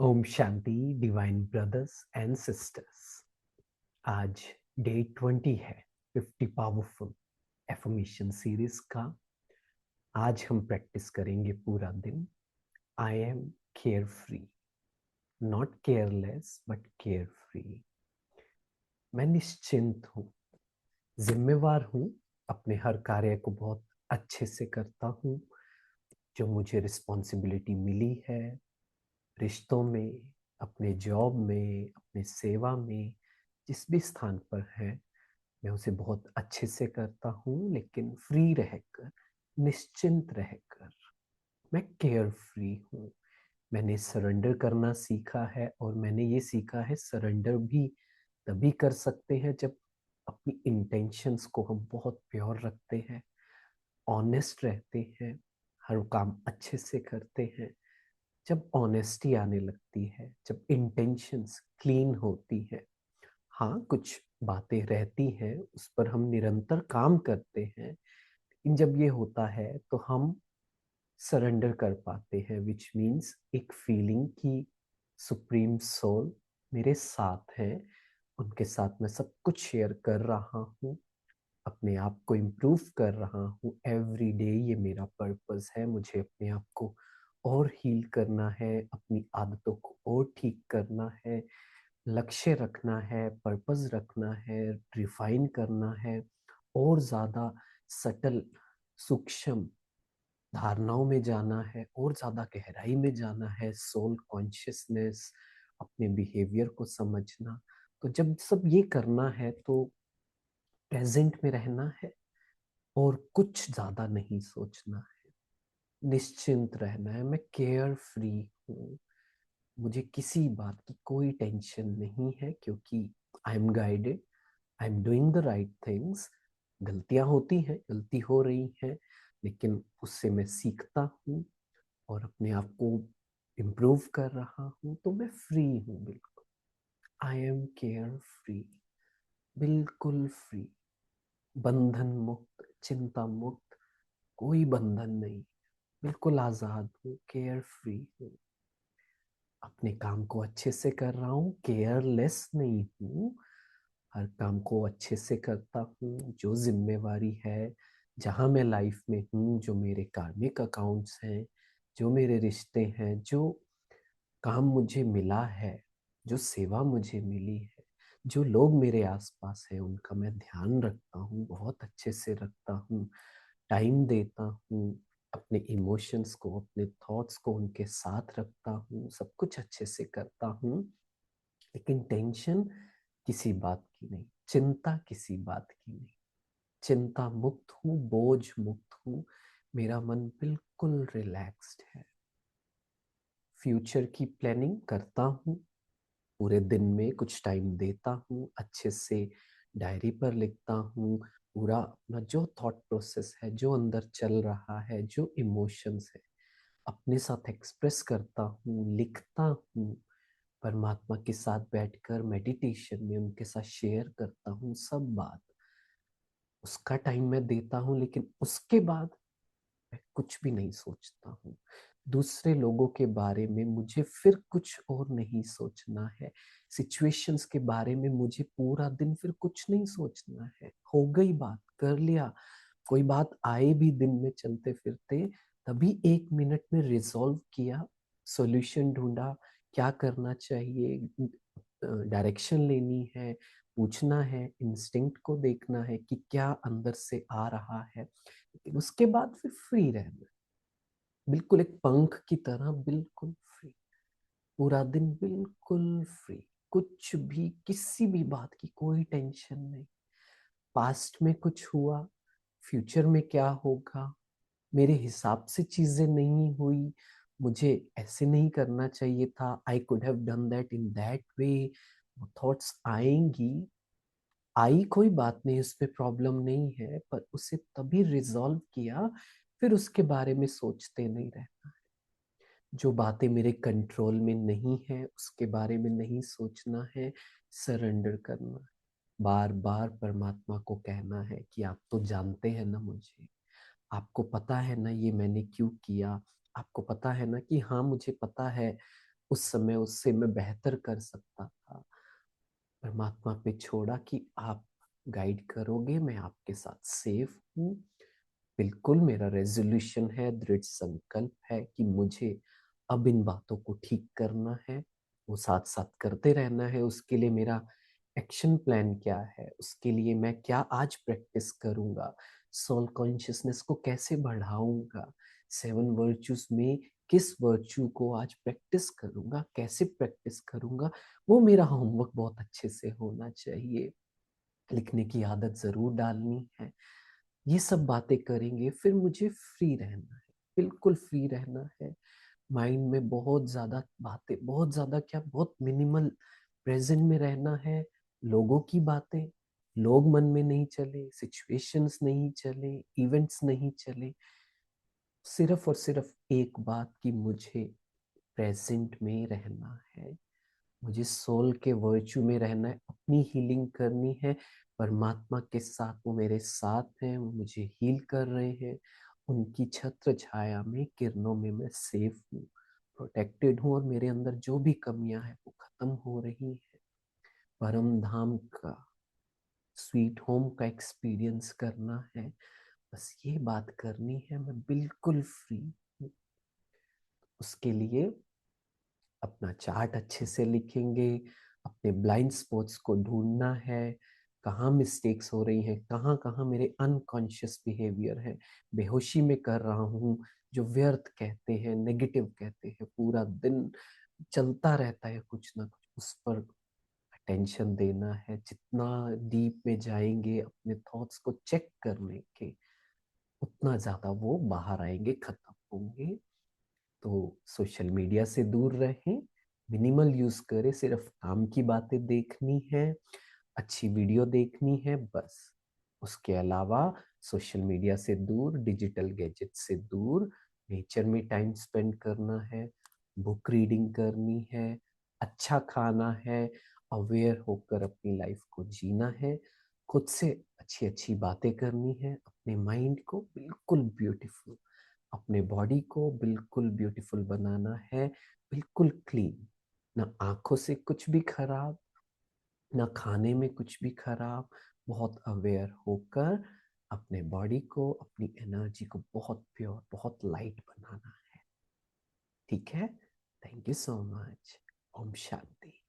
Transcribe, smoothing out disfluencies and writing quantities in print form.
ओम शांति divine brothers and sisters. आज day 20 है 50 पावरफुल एफर्मेशन सीरीज का। आज हम प्रैक्टिस करेंगे पूरा दिन। I am care free, not careless but care free. मैं निश्चिंत हूँ, जिम्मेवार हूँ, अपने हर कार्य को बहुत अच्छे से करता हूँ। जो मुझे रिस्पॉन्सिबिलिटी मिली है रिश्तों में, अपने जॉब में, अपने सेवा में, जिस भी स्थान पर है, मैं उसे बहुत अच्छे से करता हूँ, लेकिन फ्री रहकर, निश्चिंत रहकर। मैं केयर फ्री हूँ। मैंने सरेंडर करना सीखा है, और मैंने ये सीखा है सरेंडर भी तभी कर सकते हैं जब अपनी इंटेंशंस को हम बहुत प्योर रखते हैं, ऑनेस्ट रहते हैं, हर काम अच्छे से करते हैं। जब ऑनेस्टी आने लगती है, जब इंटेंशंस क्लीन होती है, हाँ कुछ बातें रहती हैं, उस पर हम निरंतर काम करते हैं, लेकिन जब ये होता है तो हम सरेंडर कर पाते हैं, विच मीन्स एक फीलिंग की सुप्रीम सोल मेरे साथ है, उनके साथ मैं सब कुछ शेयर कर रहा हूँ, अपने आप को इम्प्रूव कर रहा हूँ एवरी डे। ये मेरा पर्पस है, मुझे अपने आप को और हील करना है, अपनी आदतों को और ठीक करना है, लक्ष्य रखना है, पर्पस रखना है, रिफाइन करना है, और ज्यादा सटल सूक्ष्म धारणाओं में जाना है, और ज्यादा गहराई में जाना है, सोल कॉन्शियसनेस, अपने बिहेवियर को समझना। तो जब सब ये करना है तो प्रेजेंट में रहना है, और कुछ ज्यादा नहीं सोचना है, निश्चिंत रहना है। मैं केयर फ्री हूँ, मुझे किसी बात की कोई टेंशन नहीं है, क्योंकि I am guided, I am doing the right things. गलतियां होती हैं, गलती हो रही है, लेकिन उससे मैं सीखता हूँ और अपने आप को इम्प्रूव कर रहा हूँ, तो मैं फ्री हूँ बिल्कुल। आई एम केयर फ्री, बिल्कुल फ्री, बंधन मुक्त, चिंता मुक्त, कोई बंधन नहीं, बिल्कुल आजाद हूँ, केयर फ्री हूँ। अपने काम को अच्छे से कर रहा हूँ, केयरलेस नहीं हूँ, हर काम को अच्छे से करता हूँ। जो जिम्मेवारी है, जहाँ मैं लाइफ में हूँ, जो मेरे कार्मिक अकाउंट्स हैं, जो मेरे रिश्ते हैं, जो काम मुझे मिला है, जो सेवा मुझे मिली है, जो लोग मेरे आसपास हैं, उनका मैं ध्यान रखता हूँ, बहुत अच्छे से रखता हूँ, टाइम देता हूँ, अपने इमोशंस को, अपने थॉट्स को उनके साथ रखता हूँ, सब कुछ अच्छे से करता हूँ। लेकिन टेंशन किसी बात की नहीं, चिंता किसी बात की नहीं, चिंता मुक्त हूँ, बोझ मुक्त हूँ, मेरा मन बिल्कुल रिलैक्स्ड है। फ्यूचर की प्लानिंग करता हूँ, पूरे दिन में कुछ टाइम देता हूँ, अच्छे से डायरी पर लिखता हूँ, पूरा अपना जो थॉट प्रोसेस है, जो अंदर चल रहा है, जो इमोशंस है, अपने साथ एक्सप्रेस करता हूँ, लिखता हूँ, परमात्मा के साथ बैठकर मेडिटेशन में उनके साथ शेयर करता हूँ सब बात। उसका टाइम मैं देता हूँ, लेकिन उसके बाद मैं कुछ भी नहीं सोचता हूँ। दूसरे लोगों के बारे में मुझे फिर कुछ और नहीं सोचना है, सिचुएशंस के बारे में मुझे पूरा दिन फिर कुछ नहीं सोचना है। हो गई बात, कर लिया। कोई बात आए भी दिन में चलते फिरते, तभी 1 मिनट में रिजॉल्व किया, सॉल्यूशन ढूंढा, क्या करना चाहिए, डायरेक्शन लेनी है, पूछना है, इंस्टिंक्ट को देखना है कि क्या अंदर से आ रहा है, लेकिन उसके बाद फिर फ्री रहना, बिल्कुल एक पंख की तरह, बिल्कुल फ्री, पूरा दिन बिल्कुल फ्री, कुछ भी, किसी भी बात की कोई टेंशन नहीं। पास्ट में कुछ हुआ, फ्यूचर में क्या होगा, मेरे हिसाब से चीजें नहीं हुई, मुझे ऐसे नहीं करना चाहिए था, I could have done that in that way, thoughts आएंगी। आई कोई बात नहीं, उस पर प्रॉब्लम नहीं है, पर उसे तभी रिजॉल्व किया, फिर उसके बारे में सोचते नहीं रहना। जो बातें मेरे कंट्रोल में नहीं है, उसके बारे में नहीं सोचना है, सरेंडर करना है। बार बार परमात्मा को कहना है कि आप तो जानते हैं ना मुझे, आपको पता है ना ये मैंने क्यों किया, आपको पता है ना कि हाँ मुझे पता है उस समय उससे मैं बेहतर कर सकता था। परमात्मा पे छोड़ा कि आप गाइड करोगे, मैं आपके साथ सेफ हूँ। बिल्कुल मेरा रेजोल्यूशन है, दृढ़ संकल्प है कि मुझे अब इन बातों को ठीक करना है, वो साथ साथ करते रहना है। उसके लिए मेरा एक्शन प्लान क्या है, उसके लिए मैं क्या आज प्रैक्टिस करूंगा, सोल कॉन्शियसनेस को कैसे बढ़ाऊंगा, 7 वर्चूज में किस वर्चू को आज प्रैक्टिस करूंगा, कैसे प्रैक्टिस करूंगा, वो मेरा होमवर्क बहुत अच्छे से होना चाहिए। लिखने की आदत जरूर डालनी है। ये सब बातें करेंगे, फिर मुझे फ्री रहना है, बिल्कुल फ्री रहना है। माइंड में बहुत ज्यादा बातें, बहुत ज्यादा क्या, बहुत मिनिमल प्रेजेंट में रहना है। लोगों की बातें, लोग मन में नहीं चले, सिचुएशंस नहीं चले, इवेंट्स नहीं चले। सिर्फ और सिर्फ एक बात कि मुझे प्रेजेंट में रहना है, मुझे सोल के वर्च्यू में रहना है, अपनी हीलिंग करनी है। परमात्मा के साथ, वो मेरे साथ हैं, वो मुझे हील कर रहे हैं। उनकी छत्र छाया में, किरणों में मैं सेफ हूँ, प्रोटेक्टेड हूँ, और मेरे अंदर जो भी कमियां हैं वो खत्म हो रही है। परम धाम का, स्वीट होम का एक्सपीरियंस करना है, बस ये बात करनी है। मैं बिल्कुल फ्री हूँ। उसके लिए अपना चार्ट अच्छे से लिखेंगे, अपने ब्लाइंड स्पॉट्स को ढूंढना है, कहाँ मिस्टेक्स हो रही हैं, कहाँ कहाँ मेरे अनकॉन्शियस बिहेवियर है, बेहोशी में कर रहा हूँ, जो व्यर्थ कहते हैं, नेगेटिव कहते हैं, पूरा दिन चलता रहता है कुछ ना कुछ, उस पर अटेंशन देना है। जितना डीप में जाएंगे अपने थॉट्स को चेक करने के, उतना ज्यादा वो बाहर आएंगे, खत्म होंगे। तो सोशल मीडिया से दूर रहें, मिनिमल यूज करें, सिर्फ काम की बातें देखनी है, अच्छी वीडियो देखनी है, बस। उसके अलावा सोशल मीडिया से दूर, डिजिटल गैजेट से दूर, नेचर में टाइम स्पेंड करना है, बुक रीडिंग करनी है, अच्छा खाना है, अवेयर होकर अपनी लाइफ को जीना है, खुद से अच्छी अच्छी बातें करनी है, अपने माइंड को बिल्कुल ब्यूटीफुल, अपने बॉडी को बिल्कुल ब्यूटीफुल बनाना है, बिल्कुल क्लीन। ना आंखों से कुछ भी खराब, ना खाने में कुछ भी खराब, बहुत अवेयर होकर अपने बॉडी को, अपनी एनर्जी को बहुत प्योर, बहुत लाइट बनाना है। ठीक है? Thank you so much. ओम शांति।